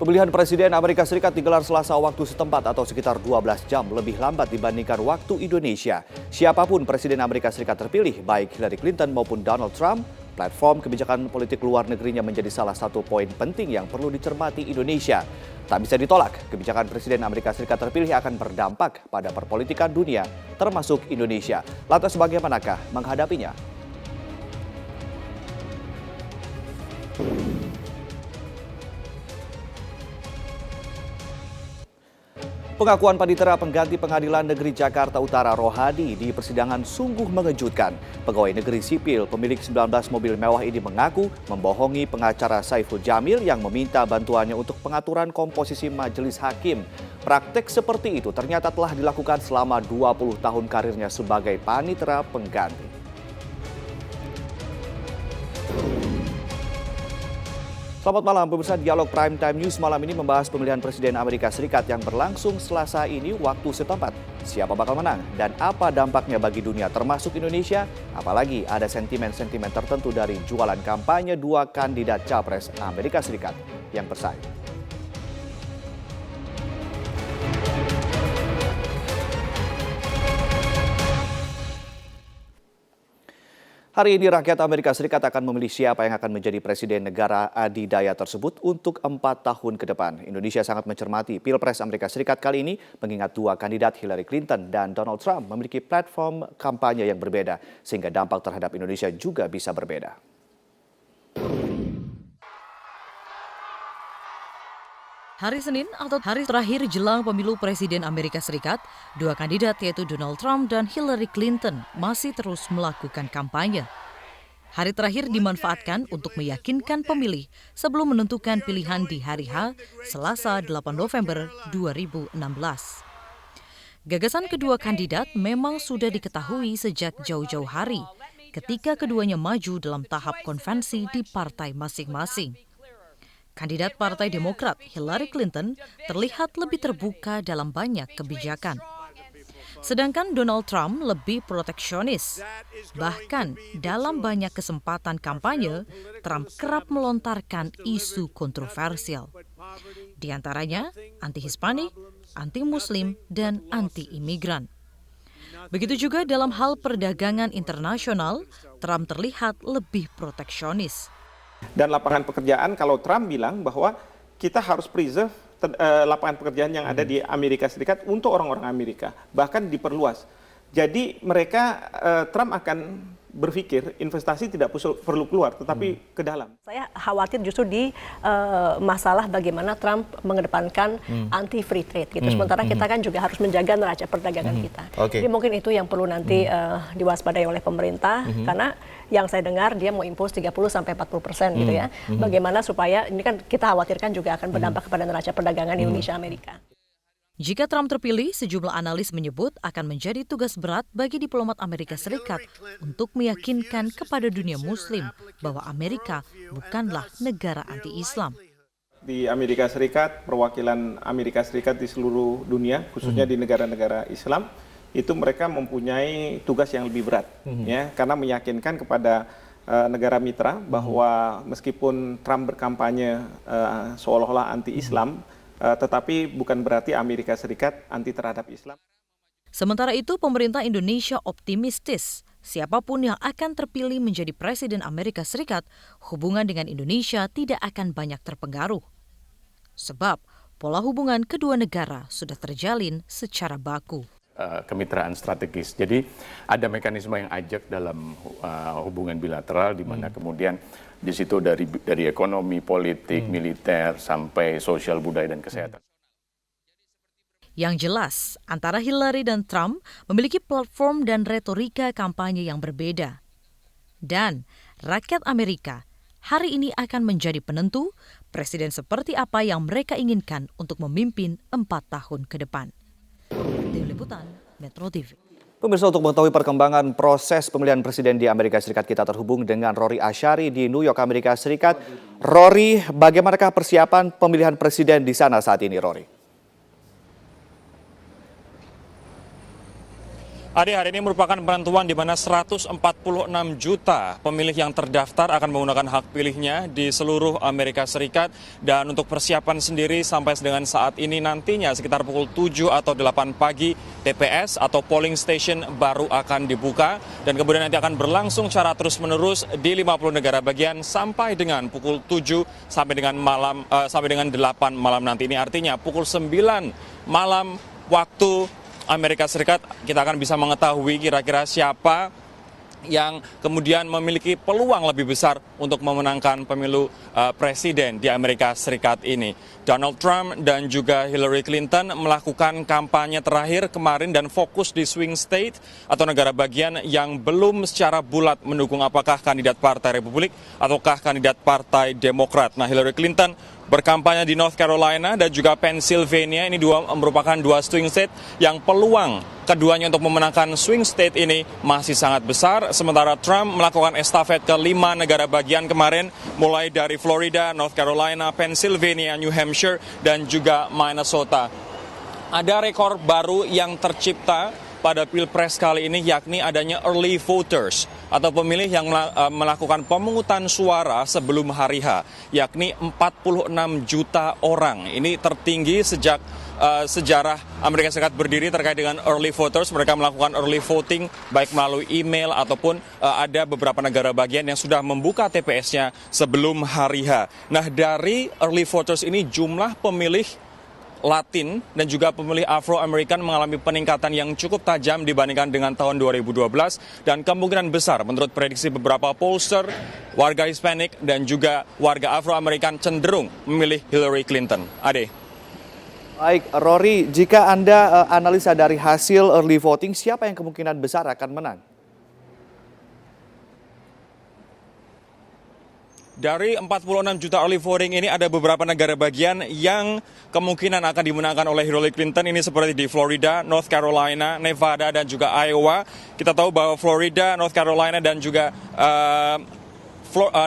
Pemilihan Presiden Amerika Serikat digelar Selasa waktu setempat atau sekitar 12 jam lebih lambat dibandingkan waktu Indonesia. Siapapun Presiden Amerika Serikat terpilih, baik Hillary Clinton maupun Donald Trump, platform kebijakan politik luar negerinya menjadi salah satu poin penting yang perlu dicermati Indonesia. Tak bisa ditolak, kebijakan Presiden Amerika Serikat terpilih akan berdampak pada perpolitikan dunia, termasuk Indonesia. Lantas bagaimanakah menghadapinya? Pengakuan panitera pengganti Pengadilan Negeri Jakarta Utara Rohadi di persidangan sungguh mengejutkan. Pegawai negeri sipil pemilik 19 mobil mewah ini mengaku membohongi pengacara Saiful Jamil yang meminta bantuannya untuk pengaturan komposisi majelis hakim. Praktek seperti itu ternyata telah dilakukan selama 20 tahun karirnya sebagai panitera pengganti. Selamat malam pemirsa, Dialog Prime Time News malam ini membahas pemilihan Presiden Amerika Serikat yang berlangsung Selasa ini waktu setempat. Siapa bakal menang dan apa dampaknya bagi dunia termasuk Indonesia? Apalagi ada sentimen-sentimen tertentu dari jualan kampanye dua kandidat Capres Amerika Serikat yang bersaing. Hari ini rakyat Amerika Serikat akan memilih siapa yang akan menjadi presiden negara adidaya tersebut untuk 4 tahun ke depan. Indonesia sangat mencermati Pilpres Amerika Serikat kali ini mengingat dua kandidat Hillary Clinton dan Donald Trump memiliki platform kampanye yang berbeda sehingga dampak terhadap Indonesia juga bisa berbeda. Hari Senin atau hari terakhir jelang pemilu Presiden Amerika Serikat, dua kandidat yaitu Donald Trump dan Hillary Clinton masih terus melakukan kampanye. Hari terakhir dimanfaatkan untuk meyakinkan pemilih sebelum menentukan pilihan di hari H, Selasa 8 November 2016. Gagasan kedua kandidat memang sudah diketahui sejak jauh-jauh hari, ketika keduanya maju dalam tahap konvensi di partai masing-masing. Kandidat Partai Demokrat Hillary Clinton terlihat lebih terbuka dalam banyak kebijakan. Sedangkan Donald Trump lebih proteksionis. Bahkan dalam banyak kesempatan kampanye, Trump kerap melontarkan isu kontroversial. Di antaranya anti-Hispanik, anti-Muslim, dan anti-imigran. Begitu juga dalam hal perdagangan internasional, Trump terlihat lebih proteksionis. Dan lapangan pekerjaan, kalau Trump bilang bahwa kita harus preserve lapangan pekerjaan yang ada di Amerika Serikat untuk orang-orang Amerika, bahkan diperluas. Jadi mereka, Trump akan berpikir investasi tidak perlu keluar, tetapi ke dalam. Saya khawatir justru di masalah bagaimana Trump mengedepankan anti-free trade gitu. Sementara kita kan juga harus menjaga neraca perdagangan kita. Jadi mungkin itu yang perlu nanti diwaspadai oleh pemerintah, karena yang saya dengar dia mau impuls 30-40% gitu ya. Bagaimana supaya, ini kan kita khawatirkan juga akan berdampak kepada neraca perdagangan Indonesia-Amerika. Jika Trump terpilih, sejumlah analis menyebut akan menjadi tugas berat bagi diplomat Amerika Serikat untuk meyakinkan kepada dunia Muslim bahwa Amerika bukanlah negara anti-Islam. Di Amerika Serikat, perwakilan Amerika Serikat di seluruh dunia, khususnya di negara-negara Islam, itu mereka mempunyai tugas yang lebih berat, ya, karena meyakinkan kepada negara mitra bahwa meskipun Trump berkampanye seolah-olah anti-Islam, tetapi bukan berarti Amerika Serikat anti terhadap Islam. Sementara itu, pemerintah Indonesia optimistis siapapun yang akan terpilih menjadi Presiden Amerika Serikat, hubungan dengan Indonesia tidak akan banyak terpengaruh. Sebab pola hubungan kedua negara sudah terjalin secara baku. Kemitraan strategis. Jadi ada mekanisme yang ajak dalam hubungan bilateral di mana kemudian di situ dari ekonomi, politik, militer sampai sosial, budaya dan kesehatan. Yang jelas, antara Hillary dan Trump memiliki platform dan retorika kampanye yang berbeda. Dan rakyat Amerika hari ini akan menjadi penentu presiden seperti apa yang mereka inginkan untuk memimpin 4 tahun ke depan. Tim Liputan, Metro TV. Pemirsa, untuk mengetahui perkembangan proses pemilihan presiden di Amerika Serikat, kita terhubung dengan Rory Ashari di New York, Amerika Serikat. Rory, bagaimanakah persiapan pemilihan presiden di sana saat ini, Rory? Ade, hari ini merupakan penentuan di mana 146 juta pemilih yang terdaftar akan menggunakan hak pilihnya di seluruh Amerika Serikat. Dan untuk persiapan sendiri sampai dengan saat ini nantinya sekitar pukul 7 atau 8 pagi TPS atau polling station baru akan dibuka. Dan kemudian nanti akan berlangsung secara terus-menerus di 50 negara bagian sampai dengan pukul 7 sampai dengan 8 malam nanti. Ini artinya pukul 9 malam waktu Amerika Serikat kita akan bisa mengetahui kira-kira siapa yang kemudian memiliki peluang lebih besar untuk memenangkan pemilu presiden di Amerika Serikat ini. Donald Trump dan juga Hillary Clinton melakukan kampanye terakhir kemarin dan fokus di swing state atau negara bagian yang belum secara bulat mendukung apakah kandidat Partai Republik ataukah kandidat Partai Demokrat. Nah, Hillary Clinton berkampanye di North Carolina dan juga Pennsylvania. Ini merupakan dua swing state yang peluang keduanya untuk memenangkan swing state ini masih sangat besar. Sementara Trump melakukan estafet ke 5 negara bagian kemarin, mulai dari Florida, North Carolina, Pennsylvania, New Hampshire, dan juga Minnesota. Ada rekor baru yang tercipta pada Pilpres kali ini, yakni adanya early voters atau pemilih yang melakukan pemungutan suara sebelum hari H, yakni 46 juta orang. Ini tertinggi sejak sejarah Amerika Serikat berdiri terkait dengan early voters. Mereka melakukan early voting baik melalui email ataupun ada beberapa negara bagian yang sudah membuka TPS-nya sebelum hari H. Nah, dari early voters ini jumlah pemilih Latin dan juga pemilih Afro-Amerikan mengalami peningkatan yang cukup tajam dibandingkan dengan tahun 2012 dan kemungkinan besar menurut prediksi beberapa pollster, warga Hispanik dan juga warga Afro-Amerikan cenderung memilih Hillary Clinton. Ade. Baik, Rory, jika Anda analisa dari hasil early voting, siapa yang kemungkinan besar akan menang? Dari 46 juta early voting ini ada beberapa negara bagian yang kemungkinan akan dimenangkan oleh Hillary Clinton. Ini seperti di Florida, North Carolina, Nevada, dan juga Iowa. Kita tahu bahwa Florida, North Carolina, dan juga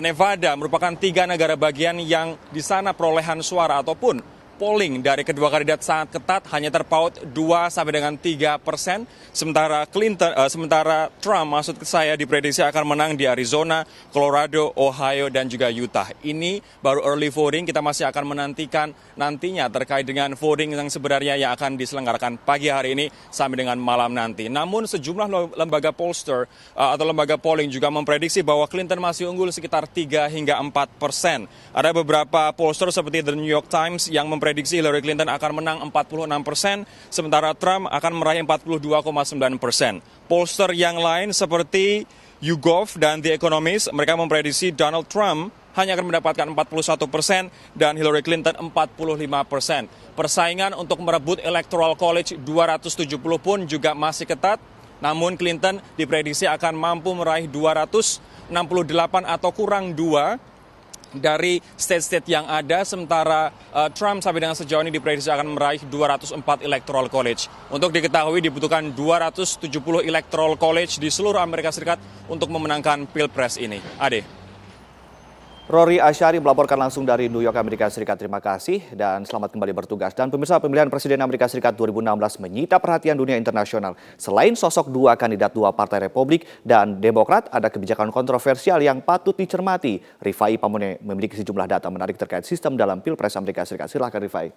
Nevada merupakan 3 negara bagian yang di sana perolehan suara ataupun polling dari kedua kandidat sangat ketat, hanya terpaut 2 sampai dengan 3%. Sementara Trump, maksud saya, diprediksi akan menang di Arizona, Colorado, Ohio, dan juga Utah. Ini baru early voting. Kita masih akan menantikan nantinya terkait dengan voting yang sebenarnya yang akan diselenggarakan pagi hari ini sampai dengan malam nanti. Namun sejumlah lembaga pollster atau lembaga polling juga memprediksi bahwa Clinton masih unggul sekitar 3 hingga 4%. Ada beberapa pollster seperti The New York Times yang memprediksi Hillary Clinton akan menang 46%, sementara Trump akan meraih 42,9%. Pollster yang lain seperti YouGov dan The Economist, mereka memprediksi Donald Trump hanya akan mendapatkan 41% dan Hillary Clinton 45%. Persaingan untuk merebut Electoral College 270 pun juga masih ketat, namun Clinton diprediksi akan mampu meraih 268 atau kurang 2 dari state-state yang ada, sementara Trump sampai dengan sejauh ini diprediksi akan meraih 204 Electoral College. Untuk diketahui dibutuhkan 270 Electoral College di seluruh Amerika Serikat untuk memenangkan Pilpres ini. Ade. Rory Asyari melaporkan langsung dari New York, Amerika Serikat. Terima kasih dan selamat kembali bertugas. Dan pemirsa, pemilihan Presiden Amerika Serikat 2016 menyita perhatian dunia internasional. Selain sosok 2 kandidat 2 Partai Republik dan Demokrat, ada kebijakan kontroversial yang patut dicermati. Rifai Pamone memiliki sejumlah data menarik terkait sistem dalam Pilpres Amerika Serikat. Silakan Rifai.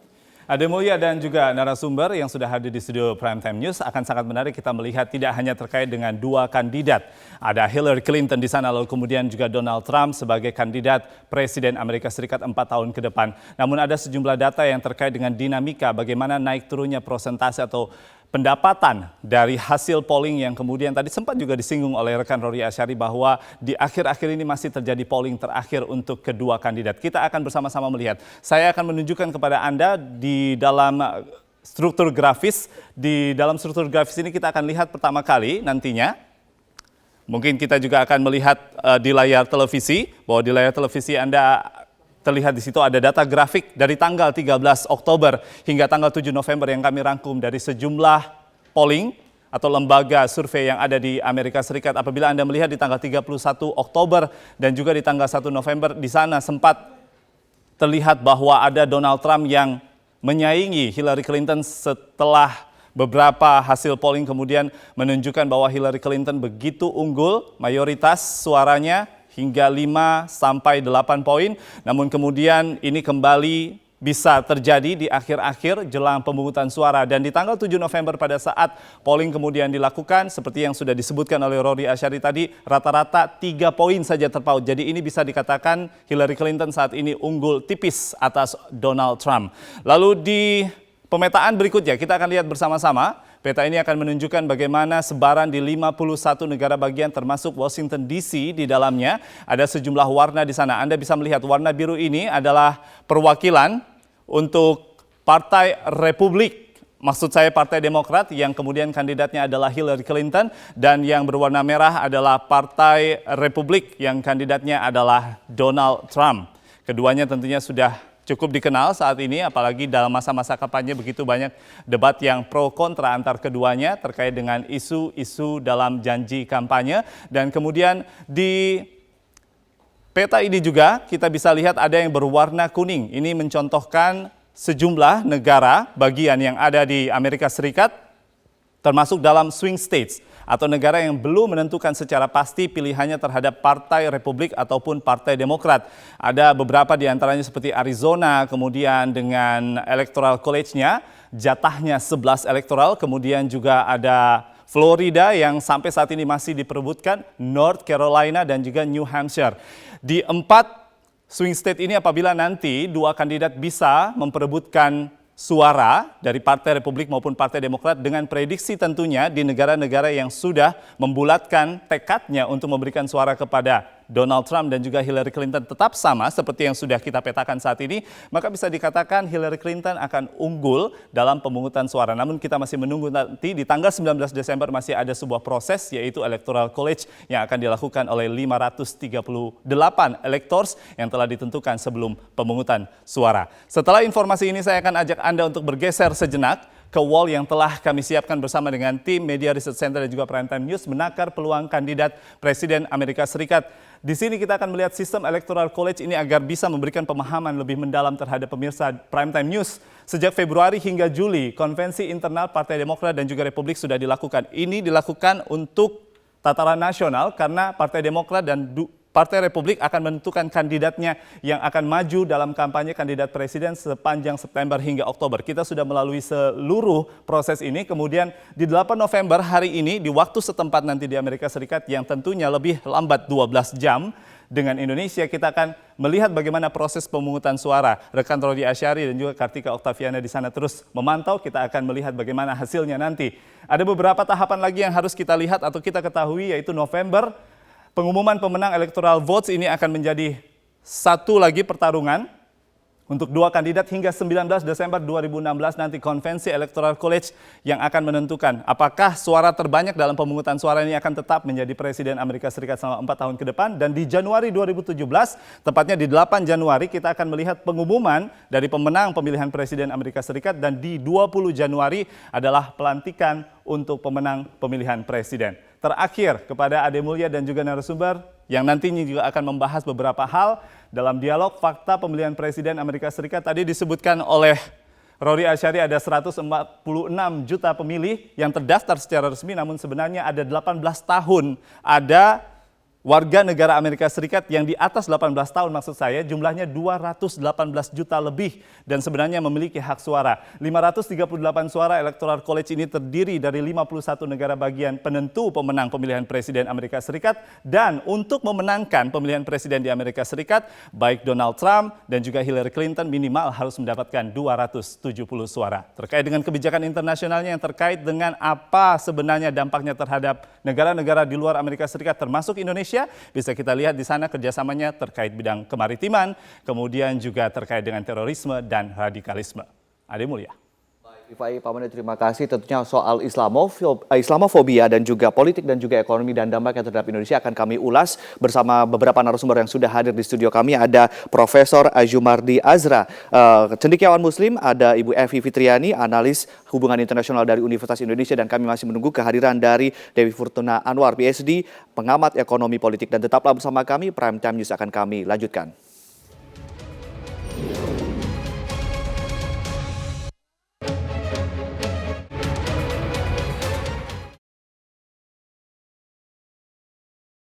Ade Mulya dan juga narasumber yang sudah hadir di studio Primetime News, akan sangat menarik kita melihat tidak hanya terkait dengan 2 kandidat. Ada Hillary Clinton di sana, lalu kemudian juga Donald Trump sebagai kandidat Presiden Amerika Serikat 4 tahun ke depan. Namun ada sejumlah data yang terkait dengan dinamika bagaimana naik turunnya persentase atau pendapatan dari hasil polling yang kemudian tadi sempat juga disinggung oleh rekan Rory Asyari bahwa di akhir-akhir ini masih terjadi polling terakhir untuk kedua kandidat. Kita akan bersama-sama melihat. Saya akan menunjukkan kepada Anda di dalam struktur grafis. Di dalam struktur grafis ini kita akan lihat pertama kali nantinya. Mungkin kita juga akan melihat di layar televisi, bahwa di layar televisi Anda terlihat di situ ada data grafik dari tanggal 13 Oktober hingga tanggal 7 November yang kami rangkum dari sejumlah polling atau lembaga survei yang ada di Amerika Serikat. Apabila Anda melihat di tanggal 31 Oktober dan juga di tanggal 1 November, di sana sempat terlihat bahwa ada Donald Trump yang menyaingi Hillary Clinton setelah beberapa hasil polling kemudian menunjukkan bahwa Hillary Clinton begitu unggul, mayoritas suaranya hingga 5 sampai 8 poin. Namun kemudian ini kembali bisa terjadi di akhir-akhir jelang pemungutan suara. Dan di tanggal 7 November pada saat polling kemudian dilakukan, seperti yang sudah disebutkan oleh Rory Asyari tadi, rata-rata 3 poin saja terpaut. Jadi ini bisa dikatakan Hillary Clinton saat ini unggul tipis atas Donald Trump. Lalu di pemetaan berikutnya kita akan lihat bersama-sama. Peta ini akan menunjukkan bagaimana sebaran di 51 negara bagian termasuk Washington DC di dalamnya. Ada sejumlah warna di sana. Anda bisa melihat warna biru ini adalah perwakilan untuk Partai Republik. Maksud saya Partai Demokrat yang kemudian kandidatnya adalah Hillary Clinton, dan yang berwarna merah adalah Partai Republik yang kandidatnya adalah Donald Trump. Keduanya tentunya sudah cukup dikenal saat ini, apalagi dalam masa-masa kampanye begitu banyak debat yang pro kontra antar keduanya terkait dengan isu-isu dalam janji kampanye. Dan kemudian di peta ini juga kita bisa lihat ada yang berwarna kuning. Ini mencontohkan sejumlah negara bagian yang ada di Amerika Serikat termasuk dalam swing states atau negara yang belum menentukan secara pasti pilihannya terhadap Partai Republik ataupun Partai Demokrat. Ada beberapa di antaranya seperti Arizona, kemudian dengan Electoral College-nya jatahnya 11 elektoral, kemudian juga ada Florida yang sampai saat ini masih diperebutkan, North Carolina dan juga New Hampshire. Di 4 swing state ini apabila nanti 2 kandidat bisa memperebutkan suara dari Partai Republik maupun Partai Demokrat dengan prediksi tentunya di negara-negara yang sudah membulatkan tekadnya untuk memberikan suara kepada Donald Trump dan juga Hillary Clinton tetap sama seperti yang sudah kita petakan saat ini, maka bisa dikatakan Hillary Clinton akan unggul dalam pemungutan suara. Namun kita masih menunggu nanti di tanggal 19 Desember masih ada sebuah proses yaitu Electoral College yang akan dilakukan oleh 538 electors yang telah ditentukan sebelum pemungutan suara. Setelah informasi ini saya akan ajak Anda untuk bergeser sejenak ke wall yang telah kami siapkan bersama dengan tim Media Research Center dan juga Primetime News menakar peluang kandidat Presiden Amerika Serikat. Di sini kita akan melihat sistem Electoral College ini agar bisa memberikan pemahaman lebih mendalam terhadap pemirsa Primetime News. Sejak Februari hingga Juli, konvensi internal Partai Demokrat dan juga Republik sudah dilakukan. Ini dilakukan untuk tataran nasional karena Partai Demokrat dan Partai Republik akan menentukan kandidatnya yang akan maju dalam kampanye kandidat presiden sepanjang September hingga Oktober. Kita sudah melalui seluruh proses ini, kemudian di 8 November hari ini di waktu setempat nanti di Amerika Serikat yang tentunya lebih lambat 12 jam dengan Indonesia, kita akan melihat bagaimana proses pemungutan suara. Rekan Rory Asyari dan juga Kartika Oktaviana di sana terus memantau, kita akan melihat bagaimana hasilnya nanti. Ada beberapa tahapan lagi yang harus kita lihat atau kita ketahui yaitu November. Pengumuman pemenang electoral votes ini akan menjadi satu lagi pertarungan untuk 2 kandidat hingga 19 Desember 2016 nanti konvensi Electoral College yang akan menentukan apakah suara terbanyak dalam pemungutan suara ini akan tetap menjadi Presiden Amerika Serikat selama 4 tahun ke depan. Dan di Januari 2017, tepatnya di 8 Januari kita akan melihat pengumuman dari pemenang pemilihan Presiden Amerika Serikat, dan di 20 Januari adalah pelantikan untuk pemenang pemilihan Presiden. Terakhir kepada Ade Mulya dan juga narasumber yang nantinya juga akan membahas beberapa hal dalam dialog fakta pemilihan Presiden Amerika Serikat. Tadi disebutkan oleh Rory Asyari ada 146 juta pemilih yang terdaftar secara resmi, namun sebenarnya ada 18 tahun ada warga negara Amerika Serikat yang di atas 18 tahun, maksud saya jumlahnya 218 juta lebih dan sebenarnya memiliki hak suara. 538 suara Electoral College ini terdiri dari 51 negara bagian penentu pemenang pemilihan Presiden Amerika Serikat, dan untuk memenangkan pemilihan Presiden di Amerika Serikat, baik Donald Trump dan juga Hillary Clinton minimal harus mendapatkan 270 suara. Terkait dengan kebijakan internasionalnya yang terkait dengan apa sebenarnya dampaknya terhadap negara-negara di luar Amerika Serikat termasuk Indonesia, bisa kita lihat di sana kerjasamanya terkait bidang kemaritiman, kemudian juga terkait dengan terorisme dan radikalisme. Ade Mulya. Rifai, Pak Made, terima kasih. Tentunya soal Islamofobia dan juga politik dan juga ekonomi dan dampaknya terhadap Indonesia akan kami ulas bersama beberapa narasumber yang sudah hadir di studio kami. Ada Profesor Azumardi Azra, cendekiawan Muslim, ada Ibu Evi Fitriani, analis hubungan internasional dari Universitas Indonesia, dan kami masih menunggu kehadiran dari Dewi Fortuna Anwar, PhD, pengamat ekonomi politik. Dan tetaplah bersama kami, Primetime News akan kami lanjutkan.